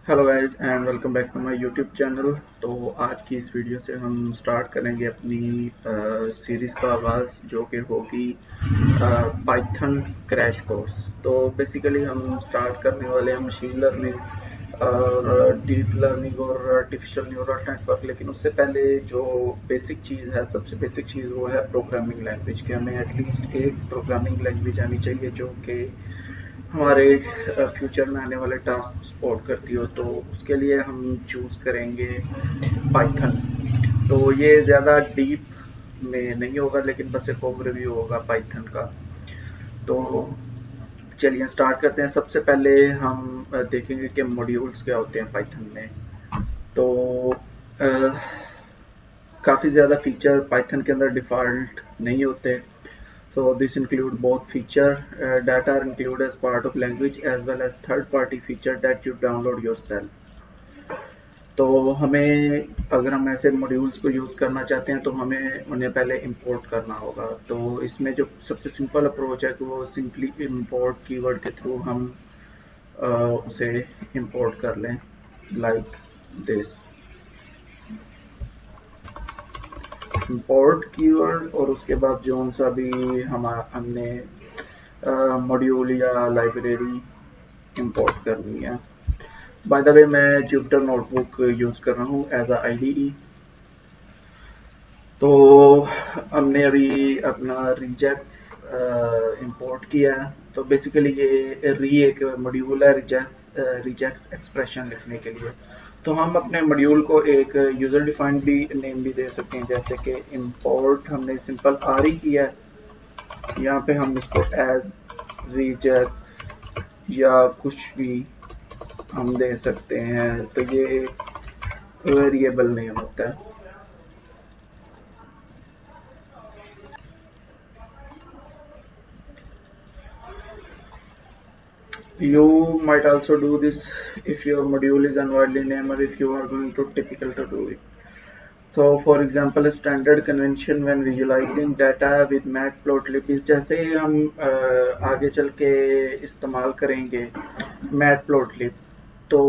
Hello guys and welcome back to my YouTube channel. तो आज की इस वीडियो से हम स्टार्ट करेंगे अपनी सीरीज़ का आगाज़, जो कि होगी पाइथन क्रैश कोर्स। तो बेसिकली हम स्टार्ट करने वाले हैं मशीन लर्निंग और डीप लर्निंग और आर्टिफिशियल न्यूरल नेटवर्क। लेकिन उससे पहले जो बेसिक चीज़ है, सबसे बेसिक चीज़ वो है प्रोग्रामिंग लैंग्वेज। कि हमें एटलीस्ट एक प्रोग्रामिंग लैंग्वेज आनी चाहिए जो कि हमारे फ्यूचर में आने वाले टास्क सपोर्ट करती हो। तो उसके लिए हम चूज़ करेंगे पाइथन। तो ये ज़्यादा डीप में नहीं होगा, लेकिन बस एक ओवरव्यू होगा पाइथन का। तो चलिए स्टार्ट करते हैं। सबसे पहले हम देखेंगे कि मॉड्यूल्स क्या होते हैं पाइथन में। तो काफ़ी ज़्यादा फीचर पाइथन के अंदर डिफ़ॉल्ट नहीं होते। So this include both feature data are included as part of language as well as third-party feature that you download yourself. तो हमें अगर हम ऐसे मॉड्यूल्स को यूज़ करना चाहते हैं तो हमें उन्हें पहले इंपोर्ट करना होगा। तो इसमें जो सबसे सिंपल अप्रोच है कि वो सिंपली इंपोर्ट कीवर्ड के थ्रू हम उसे इंपोर्ट कर लें, लाइक दिस। इंपोर्ट कीवर्ड और उसके बाद जो सा भी हमने मॉड्यूल या लाइब्रेरी इंपोर्ट करनी है। बाय द वे मैं जुपिटर नोटबुक यूज़ कर रहा हूँ एज अ IDE। तो हमने अभी अपना रिजेक्ट्स इंपोर्ट किया है। तो बेसिकली ये एक मॉड्यूल है रिजेक्ट्स एक्सप्रेशन लिखने के लिए। तो हम अपने मॉड्यूल को एक यूज़र डिफाइंड भी नेम भी दे सकते हैं, जैसे कि इंपोर्ट हमने सिंपल RE किया है। यहाँ पे हम इसको एज रिजेक्ट्स या कुछ भी हम दे सकते हैं। तो ये वेरिएबल नेम होता है। You might also do this if your module is unwidely named or if you are going to typical to do it. So for example, a standard convention when visualizing data with matplotlib is, जैसे हम आगे चल के इस्तेमाल करेंगे matplotlib, तो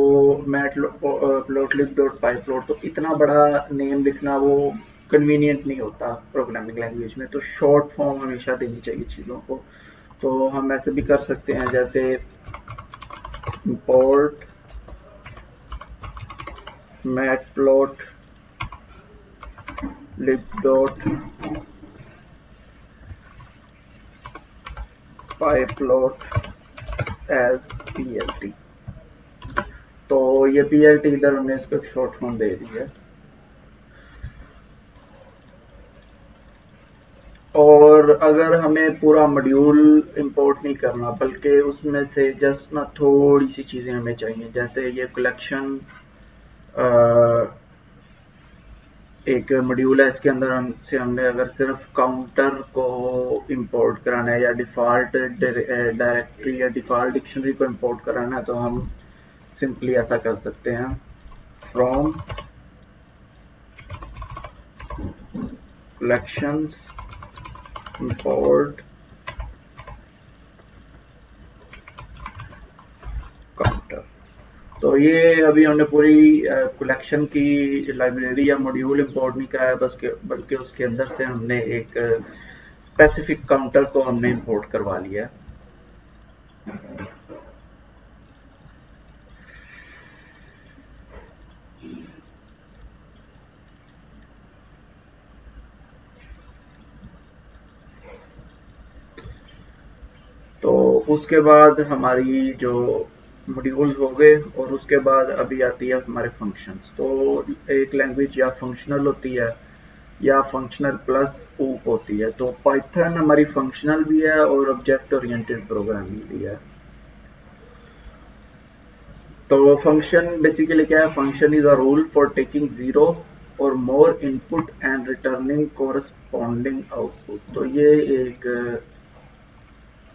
matplotlib.pyplot, तो इतना बड़ा नेम लिखना वो कन्वीनियंट नहीं होता प्रोग्रामिंग लैंग्वेज में। तो शॉर्ट फॉर्म हमेशा देनी चाहिए चीज़ों को। तो हम ऐसे भी कर सकते हैं, जैसे import matplotlib.pyplot as plt। तो ये plt इधर हमने इसको एक शॉर्ट फॉर्म दे दी है। और अगर हमें पूरा मॉड्यूल इंपोर्ट नहीं करना, बल्कि उसमें से जस्ट ना थोड़ी सी चीज़ें हमें चाहिए, जैसे ये कलेक्शन एक मॉड्यूल है, इसके अंदर हमने अगर सिर्फ काउंटर को इंपोर्ट कराना है या डिफ़ॉल्ट डायरेक्टरी या डिफ़ॉल्ट डिक्शनरी को इंपोर्ट कराना है, तो हम सिंपली ऐसा कर सकते हैं, फ्रॉम कलेक्शंस इंपोर्ट काउंटर। तो ये अभी हमने पूरी कलेक्शन की लाइब्रेरी या मॉड्यूल इंपोर्ट नहीं कराया, बल्कि उसके अंदर से हमने एक स्पेसिफिक काउंटर को हमने इंपोर्ट करवा लिया। तो उसके बाद हमारी जो मॉड्यूल्स हो गए, और उसके बाद अभी आती है हमारे फंक्शंस। तो एक लैंग्वेज या फंक्शनल होती है या फंक्शनल प्लस ऊप होती है। तो पाइथन हमारी फंक्शनल भी है और ऑब्जेक्ट ओरिएंटेड प्रोग्रामिंग भी है। तो फंक्शन बेसिकली क्या है? Function is a rule for taking zero or more input and returning corresponding output. तो ये एक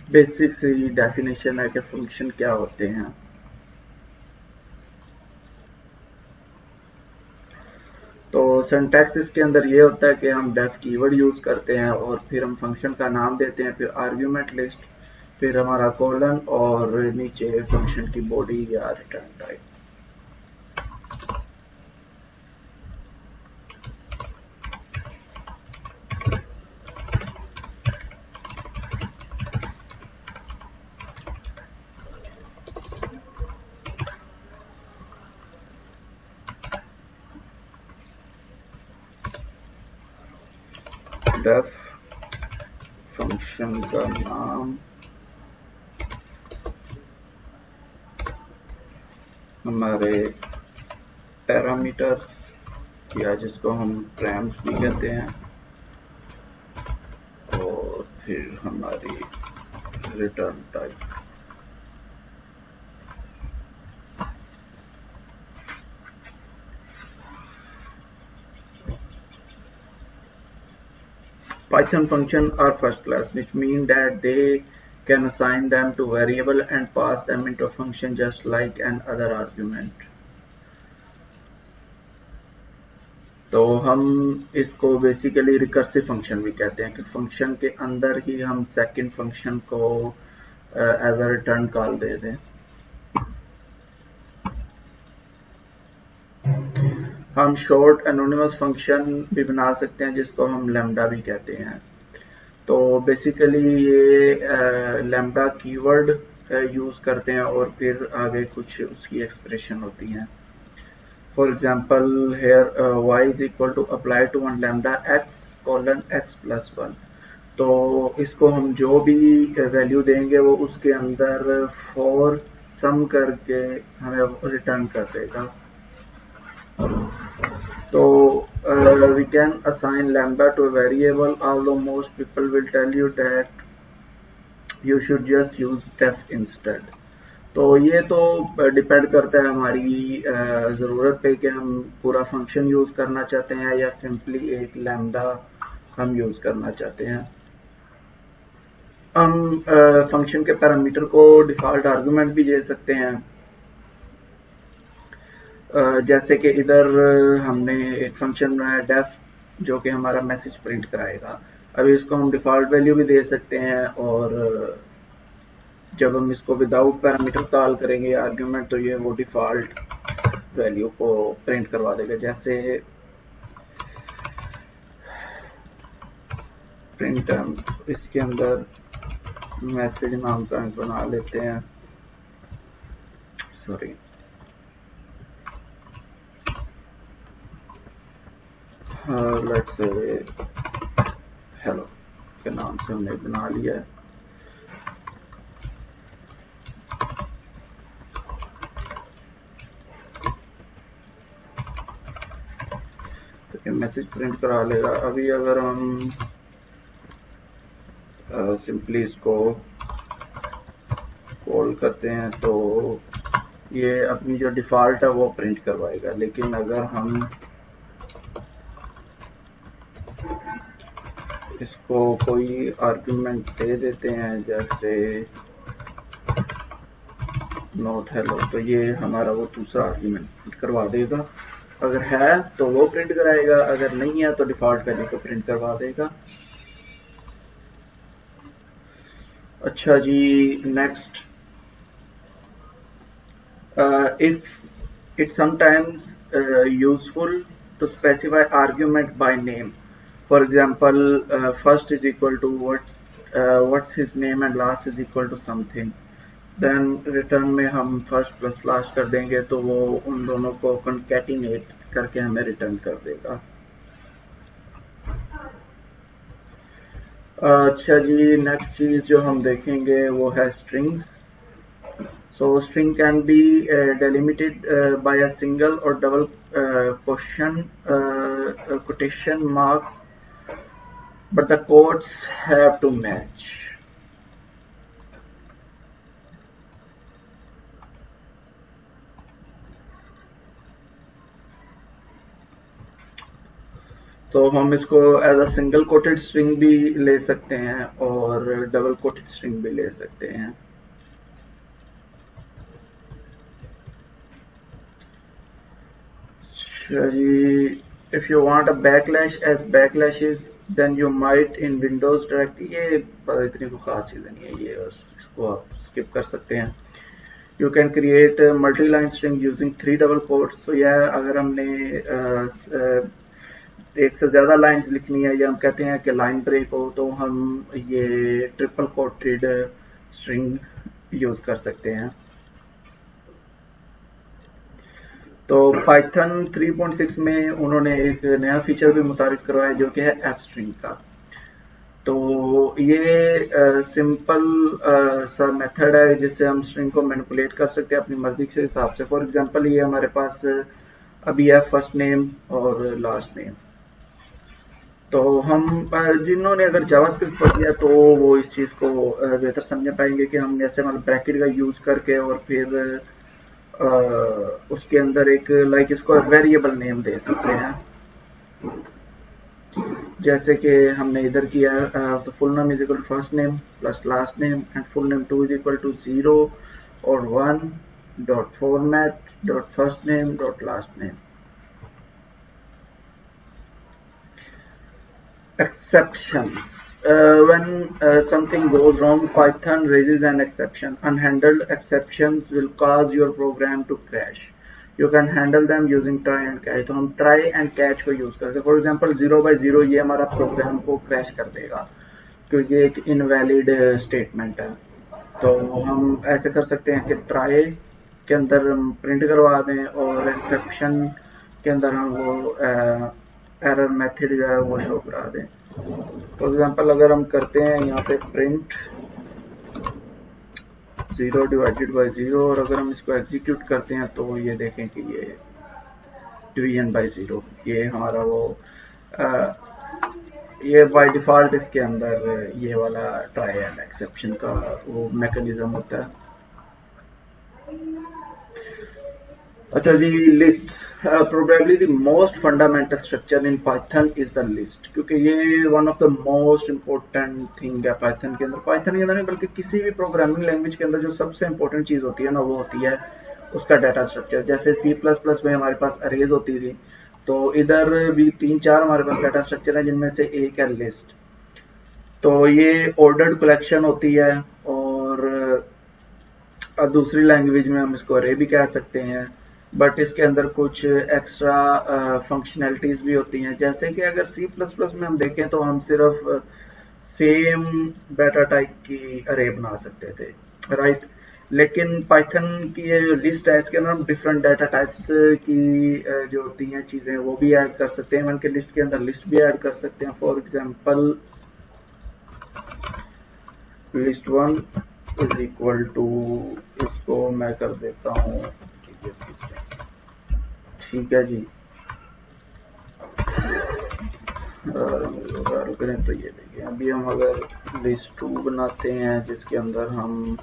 बेसिक सी डेफिनेशन है कि फंक्शन क्या होते हैं। तो सिंटैक्स इसके अंदर ये होता है कि हम डेफ कीवर्ड यूज करते हैं और फिर हम फंक्शन का नाम देते हैं, फिर आर्ग्यूमेंट लिस्ट, फिर हमारा कोलन और नीचे फंक्शन की बॉडी या रिटर्न टाइप। डेफ फंक्शन का नाम हमारे पैरामीटर्स या जिसको हम पैराम्स भी कहते हैं, और फिर हमारी return type. Python functions are first class, which means that they can assign them to variable and pass them into a function just like an other argument. तो हम इसको बेसिकली रिकर्सिव फंक्शन भी कहते हैं कि फंक्शन के अंदर ही हम सेकंड फंक्शन को एज अ रिटर्न कॉल दे दें। हम शॉर्ट एनोनिमस फंक्शन भी बना सकते हैं जिसको हम लैम्डा भी कहते हैं। तो बेसिकली ये लैम्डा कीवर्ड यूज करते हैं और फिर आगे कुछ उसकी एक्सप्रेशन होती हैं। For example here y is equal to apply to one lambda x colon x plus 1। तो इसको हम जो भी वैल्यू देंगे वो उसके अंदर फॉर सम करके हमें रिटर्न कर देगा। So we can assign lambda to a variable, although most people will tell you that you should just use def instead. तो ये तो डिपेंड करता है हमारी ज़रूरत पे कि हम पूरा फंक्शन यूज़ करना चाहते हैं या सिंपली एक लैम्डा हम यूज़ करना चाहते हैं। हम फंक्शन के पैरामीटर को डिफ़ॉल्ट आर्गुमेंट भी दे सकते हैं, जैसे कि इधर हमने एक फंक्शन बनाया डेफ जो कि हमारा मैसेज प्रिंट कराएगा। अभी इसको हम डिफ़ॉल्ट वैल्यू भी दे सकते हैं और जब हम इसको विदाउट पैरामीटर कॉल करेंगे आर्गुमेंट तो ये वो डिफ़ॉल्ट वैल्यू को प्रिंट करवा देगा। जैसे प्रिंट हम इसके अंदर मैसेज नाम का बना लेते हैं, सॉरी लेट्स से हेलो के नाम से हमने बना लिया है। तो मैसेज प्रिंट करा लेगा। अभी अगर हम सिंपली इसको कॉल करते हैं तो ये अपनी जो डिफ़ॉल्ट है वो प्रिंट करवाएगा, लेकिन अगर हम इसको कोई आर्गुमेंट दे देते हैं जैसे नोट हेलो, तो ये हमारा वो दूसरा आर्गुमेंट प्रिंट करवा देगा। अगर है तो वो प्रिंट कराएगा, अगर नहीं है तो डिफ़ॉल्ट वैल्यू को प्रिंट करवा देगा। अच्छा जी, next, if it sometimes useful to specify argument by name. For example, first is equal to what's his name and last is equal to something. Then return में हम first plus last कर देंगे तो वो उन दोनों को concatenate करके हमें return कर देगा। अच्छा जी, नेक्स्ट चीज जो हम देखेंगे वो है strings. So string can be delimited by a single or double quotation marks, but the quotes have to match. तो हम इसको as a single quoted string भी ले सकते हैं और डबल कोटेड स्ट्रिंग भी ले सकते हैं। If you want a backlash as backlashes, then you might in Windows directly, ये इतनी कोई खास चीज़ नहीं है, ये इसको आप स्किप कर सकते हैं। You can create a multi-line string using 3 double quotes. तो यह अगर हमने एक से ज़्यादा लाइंस लिखनी है या हम कहते हैं कि लाइन ब्रेक हो, तो हम ये ट्रिपल कोटेड स्ट्रिंग यूज़ कर सकते हैं। तो Python 3.6 में उन्होंने एक नया फीचर भी मुतारिफ करवाया जो कि है एप स्ट्रिंग का। तो ये सिंपल सा मेथड है जिससे हम स्ट्रिंग को मैनिपुलेट कर सकते हैं अपनी मर्जी के हिसाब से। फॉर एग्जांपल ये हमारे पास अभी है फर्स्ट नेम और लास्ट नेम। तो हम जिन्होंने अगर जावास्क्रिप्ट पढ़ लिया तो वो इस चीज़ को बेहतर समझ पाएंगे कि हम जैसे मतलब ब्रैकेट का यूज करके और फिर उसके अंदर एक लाइक इसको वेरिएबल नेम दे सकते हैं। जैसे कि हमने इधर किया तो full name is equal to first name plus last name and full name 2 is equal to 0 और 1 dot format dot first name dot last name. Exceptions. When something goes wrong, Python raises an exception. Unhandled exceptions will cause your program to crash. You can handle them using try and catch. तो हम try and catch को use करते हैं। For example 0/0 ये हमारा programme को crash कर देगा क्योंकि एक इनवैलिड स्टेटमेंट है। तो हम ऐसे कर सकते हैं कि ट्राई के अंदर हम प्रिंट करवा दें और एक्सेप्शन के अंदर हम वो एरर मेथड जो है वो शो करा दें। फॉर एग्जांपल अगर हम करते हैं यहाँ पे प्रिंट 0/0 और अगर हम इसको एग्जीक्यूट करते हैं तो ये देखें कि ये डिवीजन बाय 0 ये हमारा वो ये बाय डिफॉल्ट इसके अंदर ये वाला ट्राई एंड एक्सेप्शन का वो मैकेनिज्म होता है। अच्छा जी, list probably the most fundamental structure in Python is the list, क्योंकि ये one of the most important thing है पाइथन के अंदर। पाइथन के अंदर नहीं बल्कि किसी भी प्रोग्रामिंग लैंग्वेज के अंदर जो सबसे इम्पोर्टेंट चीज होती है ना वो होती है उसका डाटा स्ट्रक्चर। जैसे C++ में हमारे पास अरेज होती थी, तो इधर भी 3-4 हमारे पास डाटा स्ट्रक्चर है जिनमें से एक है लिस्ट। तो ये ऑर्डर्ड कलेक्शन होती है और दूसरी लैंग्वेज में हम इसको अरे भी कह सकते हैं, बट इसके अंदर कुछ एक्स्ट्रा फंक्शनैलिटीज भी होती हैं। जैसे कि अगर C++ में हम देखें तो हम सिर्फ सेम डाटा टाइप की अरे बना सकते थे, राइट। लेकिन पाइथन की ये लिस्ट है इसके अंदर हम डिफरेंट डाटा टाइप्स की जो होती हैं चीजें वो भी ऐड कर सकते हैं। बल्कि लिस्ट के अंदर लिस्ट भी ऐड कर सकते हैं। For example list1 is equal to, इसको मैं कर देता हूँ, ठीक है जी। करें तो ये देखिए अभी हम अगर list2 बनाते हैं जिसके अंदर हम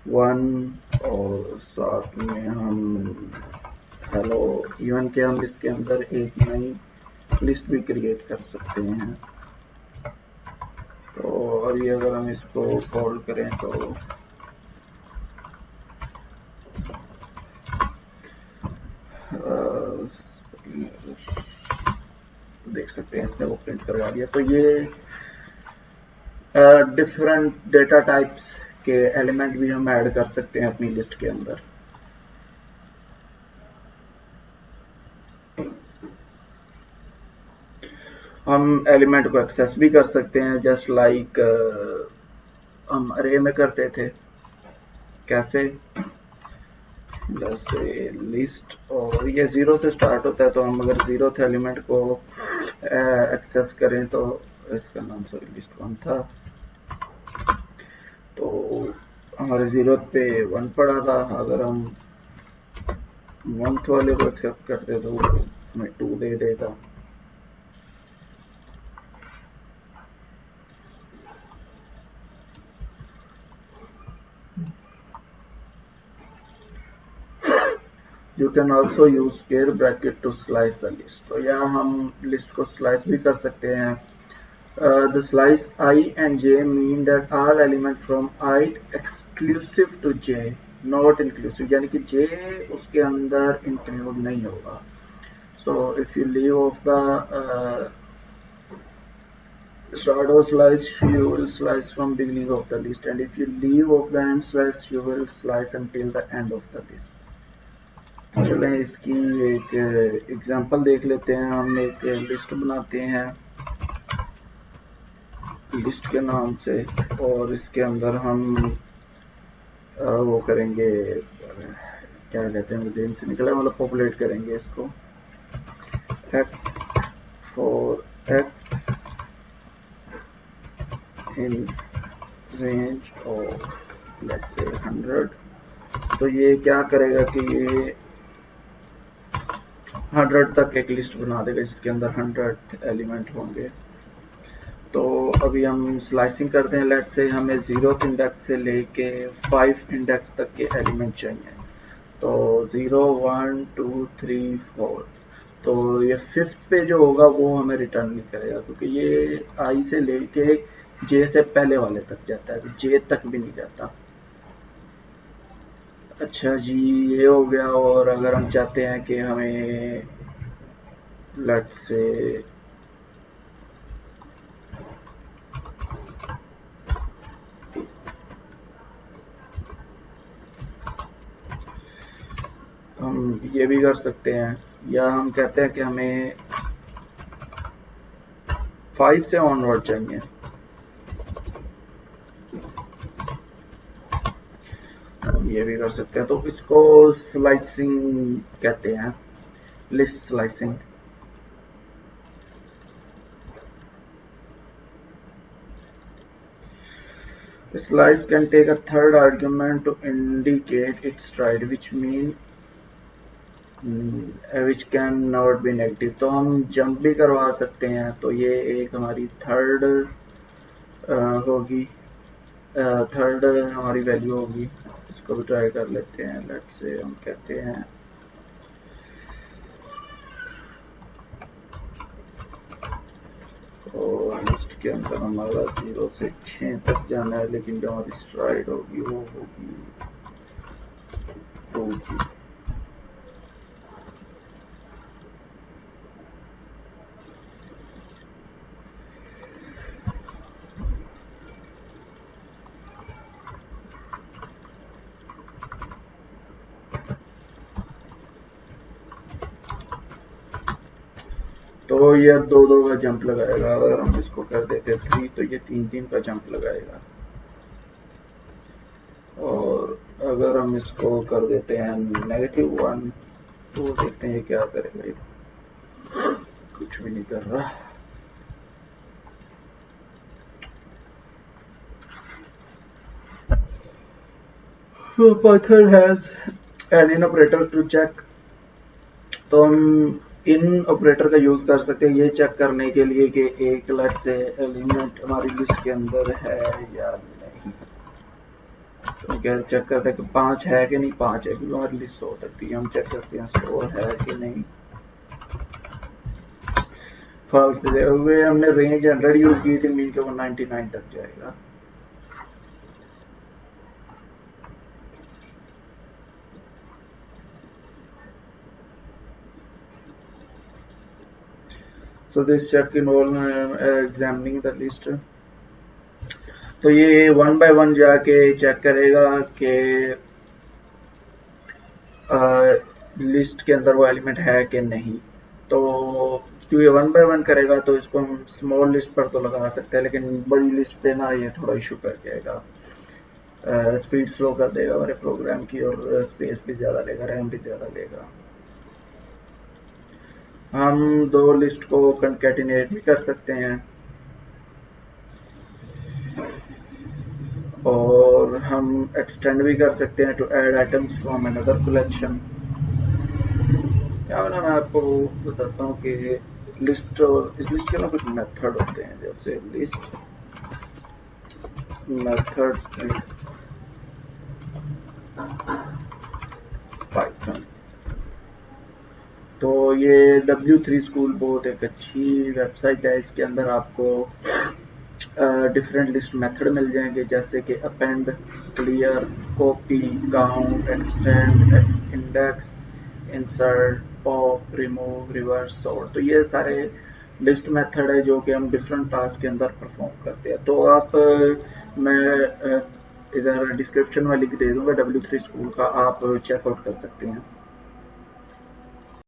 1 और साथ में हम हेलो, इवन के हम इसके अंदर एक नई लिस्ट भी क्रिएट कर सकते हैं। तो और ये अगर हम इसको कॉल करें तो देख सकते हैं इसने वो प्रिंट करवा दिया। तो ये डिफरेंट डेटा टाइप्स के एलिमेंट भी हम ऐड कर सकते हैं अपनी लिस्ट के अंदर। हम एलिमेंट को एक्सेस भी कर सकते हैं जस्ट लाइक हम अरे में करते थे। कैसे? जैसे लिस्ट और ये 0 से स्टार्ट होता है, तो हम अगर 0th एलिमेंट को एक्सेस करें तो इसका नाम सॉरी list1 था, तो हमारे 0th पे 1 पड़ा था। अगर हम 1th वाले को एक्सेप्ट करते तो हमें 2 दे देगा। You can also use square bracket to slice the list. तो यहाँ हम लिस्ट को स्लाइस भी कर सकते हैं। The slice I and J mean that all element from I exclusive to J, not inclusive, यानी कि J उसके अंदर इंक्लूड नहीं होगा। So if you leave off the start of slice, you will slice from beginning of the list, and if you leave off the end slice, you will slice until the end of the list. चलें इसकी एक example देख लेते हैं। हम एक list बनाते हैं लिस्ट के नाम से और इसके अंदर हम वो करेंगे, क्या कहते हैं, मुझे इनसे निकला, मतलब पॉपुलेट करेंगे इसको x for x in range of let's say 100, तो ये क्या करेगा कि ये 100 तक एक लिस्ट बना देगा जिसके अंदर 100 एलिमेंट होंगे। तो अभी हम स्लाइसिंग करते हैं। लेट्स से हमें 0th इंडेक्स से लेके 5 इंडेक्स तक के एलिमेंट चाहिए। तो 0 1 2 3 4, तो ये 5th पे जो होगा वो हमें रिटर्न नहीं करेगा क्योंकि ये आई से लेके जे से पहले वाले तक जाता है, जे तक भी नहीं जाता। अच्छा जी, ये हो गया। और अगर हम चाहते हैं कि हमें लेट्स से हम ये भी कर सकते हैं, या हम कहते हैं कि हमें 5 से ऑनवर्ड चाहिए। हम ये भी कर सकते हैं, तो इसको स्लाइसिंग कहते हैं, list slicing. Slice can take a third argument to indicate its stride, which can not be negative। तो हम जंप भी करवा सकते हैं, तो ये एक हमारी थर्ड होगी, थर्ड हमारी वैल्यू होगी। इसको भी ट्राई कर लेते हैं। लेट्स से हम कहते हैं और लिस्ट के अंदर हमारा 0 से 6 तक जाना है, लेकिन जो हमारी स्ट्राइड होगी वो होगी 2G। तो ये अब 2-2 का जंप लगाएगा। अगर हम इसको कर देते 3 तो ये 3-3 का जंप लगाएगा। और अगर हम इसको कर देते हैं -1 तो देखते हैं क्या करेगा। ये कुछ भी नहीं कर रहा। So Python has an in operator to check। तो हम इन ऑपरेटर का यूज कर सकते हैं ये चेक करने के लिए कि एक लेट से एलिमेंट हमारी लिस्ट के अंदर है या नहीं। तो क्या चेक करते हैं कि 5 है कि नहीं। 5 है क्योंकि हमारी लिस्ट 100 तक थी। हम चेक करते हैं 100 है कि नहीं। फॉल्स दे हुए हमने रेंज 100 यूज की थी, मीन के वो 99 तक जाएगा। So this check involves examining the list। तो ये 1 by 1 जाके चेक करेगा कि लिस्ट के अंदर वो एलिमेंट है कि नहीं। तो क्योंकि 1 by 1 करेगा तो इसको हम स्मॉल लिस्ट पर तो लगा सकते हैं, लेकिन बड़ी लिस्ट पे ना ये थोड़ा इशू कर जाएगा। स्पीड स्लो कर देगा हमारे प्रोग्राम की, और स्पेस भी ज़्यादा लेगा, रैम भी ज़्यादा लेगा। हम 2 लिस्ट को कंकैटिनेट भी कर सकते हैं, और हम एक्सटेंड भी कर सकते हैं to add items from another collection. या मैं आपको बताता हूँ कि लिस्ट और इस लिस्ट के ना कुछ मेथड होते हैं, जैसे लिस्ट मेथड्स इन पाइथन। तो ये W3 स्कूल बहुत एक अच्छी वेबसाइट है। इसके अंदर आपको डिफरेंट लिस्ट मेथड मिल जाएंगे, जैसे कि append, clear, copy, count, extend, index, insert, pop, remove, reverse, sort. तो ये सारे लिस्ट मेथड है जो कि हम डिफरेंट टास्क के अंदर परफॉर्म करते हैं। तो आप मैं इधर डिस्क्रिप्शन में लिंक दे दूंगा W3 स्कूल का, आप चेकआउट कर सकते हैं।